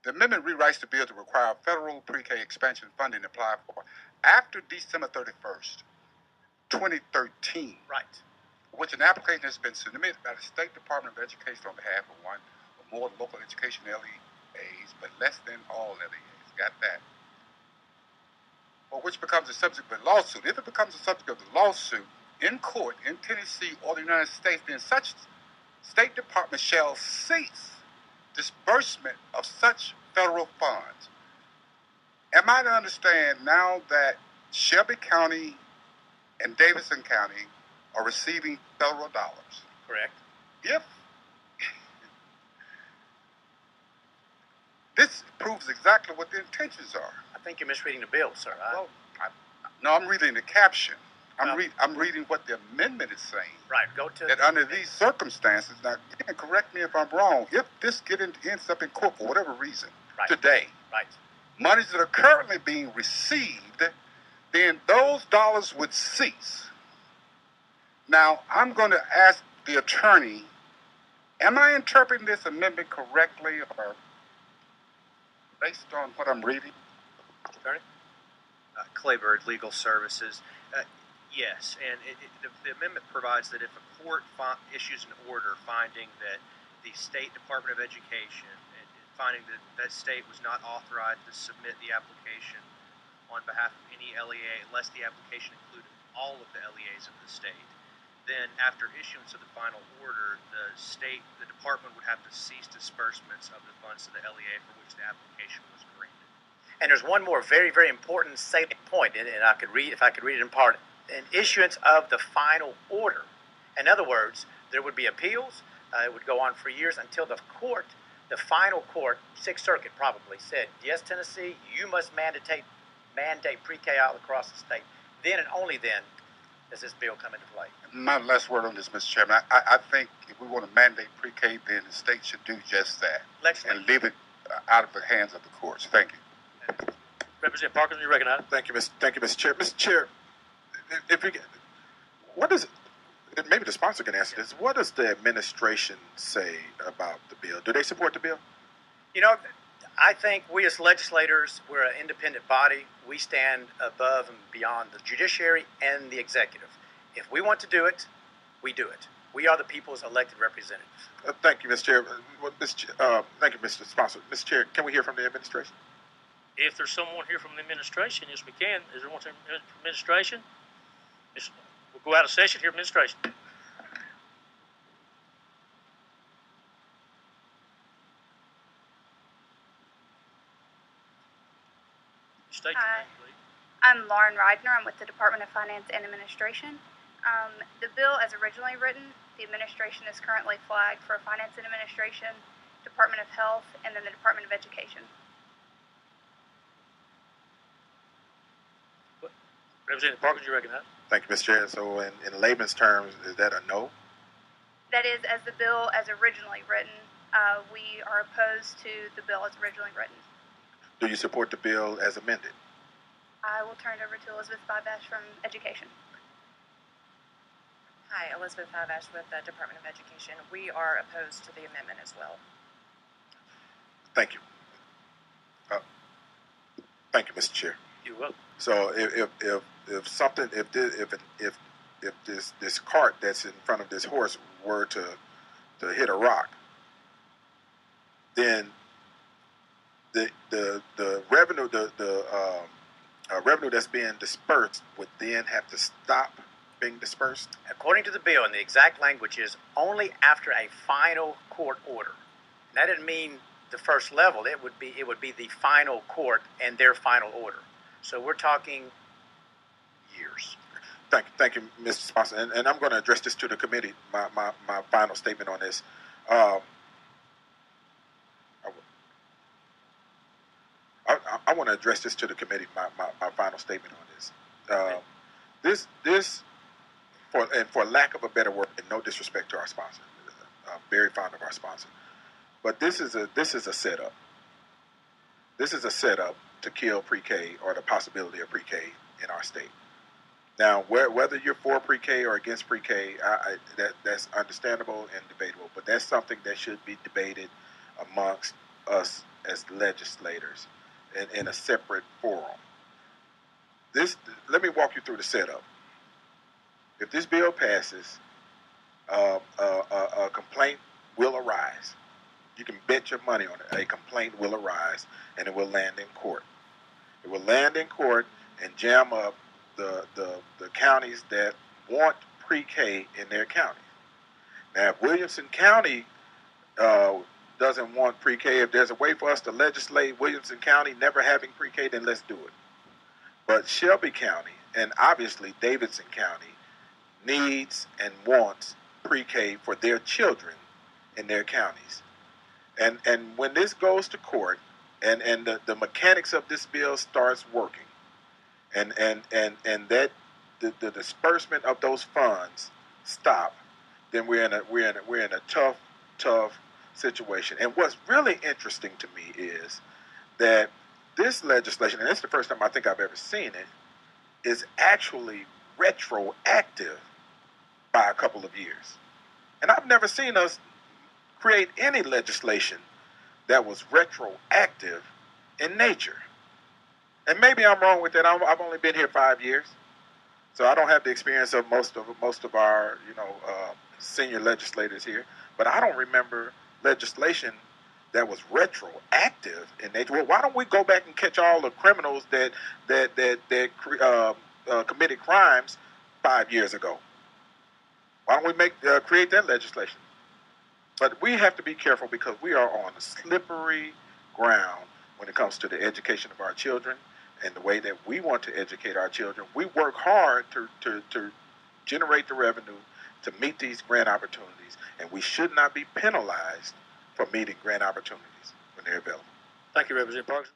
The amendment rewrites the bill to require federal pre-K expansion funding applied for after December 31st, 2013. Right. Which an application has been submitted by the State Department of Education on behalf of one or more local education LEAs, but less than all LEAs. Got that? Or which becomes the subject of the lawsuit. If it becomes the subject of the lawsuit in court in Tennessee or the United States, then such State Department shall cease disbursement of such federal funds. Am I to understand now that Shelby County and Davidson County are receiving federal dollars? Correct. If this proves exactly what the intentions are. I think you're misreading the bill, sir. No, I'm reading the caption. I'm reading what the amendment is saying. Right. Go to that under these circumstances. Now, you can correct me if I'm wrong. If this ends up in court for whatever reason today, right, monies that are currently being received, then those dollars would cease. Now, I'm going to ask the attorney, am I interpreting this amendment correctly or based on what I'm reading? Attorney? Claybird Legal Services. Yes, and the amendment provides that if a court issues an order finding that the State Department of Education, finding that that state was not authorized to submit the application on behalf of any LEA unless the application included all of the LEAs of the state, then after issuance of the final order, the department would have to cease disbursements of the funds to the LEA for which the application was granted. And there's one more very, very important salient point, and I could read, if I could read it in part, an issuance of the final order. In other words, there would be appeals. It would go on for years until the final court, Sixth Circuit probably, said, yes, Tennessee, you must mandate pre-K all across the state. Then and only then does this bill come into play. My last word on this, Mr. Chairman. I think if we want to mandate pre-K, then the state should do just that and leave it out of the hands of the courts. Thank you. Representative Parkinson, you recognize. Thank you, Mr. Chair. Mr. Chair, maybe the sponsor can answer this. What does the administration say about the bill? Do they support the bill? You know, I think we as legislators, we're an independent body. We stand above and beyond the judiciary and the executive. If we want to do it, we do it. We are the people's elected representatives. Thank you, Mr. Chair. Thank you, Mr. Sponsor. Mr. Chair, can we hear from the administration? If there's someone here from the administration, yes, we can. Is there one from the administration? We'll go out of session here, administration. State your name, please. I'm Lauren Reidner. I'm with the Department of Finance and Administration. The bill, as originally written, the administration is currently flagged for Finance and Administration, Department of Health, and then the Department of Education. Representative Parkinson, you recognize. Thank you, Mr. Chair. So in layman's terms, is that a no? That is, as the bill as originally written, we are opposed to the bill as originally written. Do you support the bill as amended? I will turn it over to Elizabeth Bibash from Education. Hi, Elizabeth Bibash with the Department of Education. We are opposed to the amendment as well. Thank you. Thank you, Mr. Chair. You're welcome. So if this cart that's in front of this horse were to hit a rock, then the revenue revenue that's being dispersed would then have to stop being dispersed? According to the bill, and the exact language is only after a final court order. And that didn't mean the first level. It would be the final court and their final order. So we're talking years. Thank you, Mr. Sponsor. And I'm going to address this to the committee, my final statement on this. I want to address this to the committee, my final statement on this. This, for lack of a better word, and no disrespect to our sponsor, I'm very fond of our sponsor, but this is a setup. This is a setup to kill pre-K or the possibility of pre-K in our state. Now, whether you're for pre-K or against pre-K, that's understandable and debatable, but that's something that should be debated amongst us as legislators in a separate forum. Let me walk you through the setup. If this bill passes, a complaint will arise. You can bet your money on it. A complaint will arise, and it will land in court. It will land in court and jam up the counties that want pre-K in their county. Now, if Williamson County doesn't want pre-K, if there's a way for us to legislate Williamson County never having pre-K, then let's do it. But Shelby County and obviously Davidson County needs and wants pre-K for their children in their counties. And when this goes to court and the mechanics of this bill starts working and that the disbursement of those funds stop, then we're in a tough situation. And what's really interesting to me is that this legislation, and it's the first time I think I've ever seen it, is actually retroactive by a couple of years. And I've never seen us create any legislation that was retroactive in nature. And maybe I'm wrong with that. I've only been here 5 years, so I don't have the experience of most of our senior legislators here. But I don't remember legislation that was retroactive in nature. Well, why don't we go back and catch all the criminals that committed crimes 5 years ago? Why don't we create that legislation? But we have to be careful because we are on slippery ground when it comes to the education of our children and the way that we want to educate our children. We work hard to generate the revenue to meet these grant opportunities, and we should not be penalized for meeting grant opportunities when they're available. Thank you, Representative Parkinson.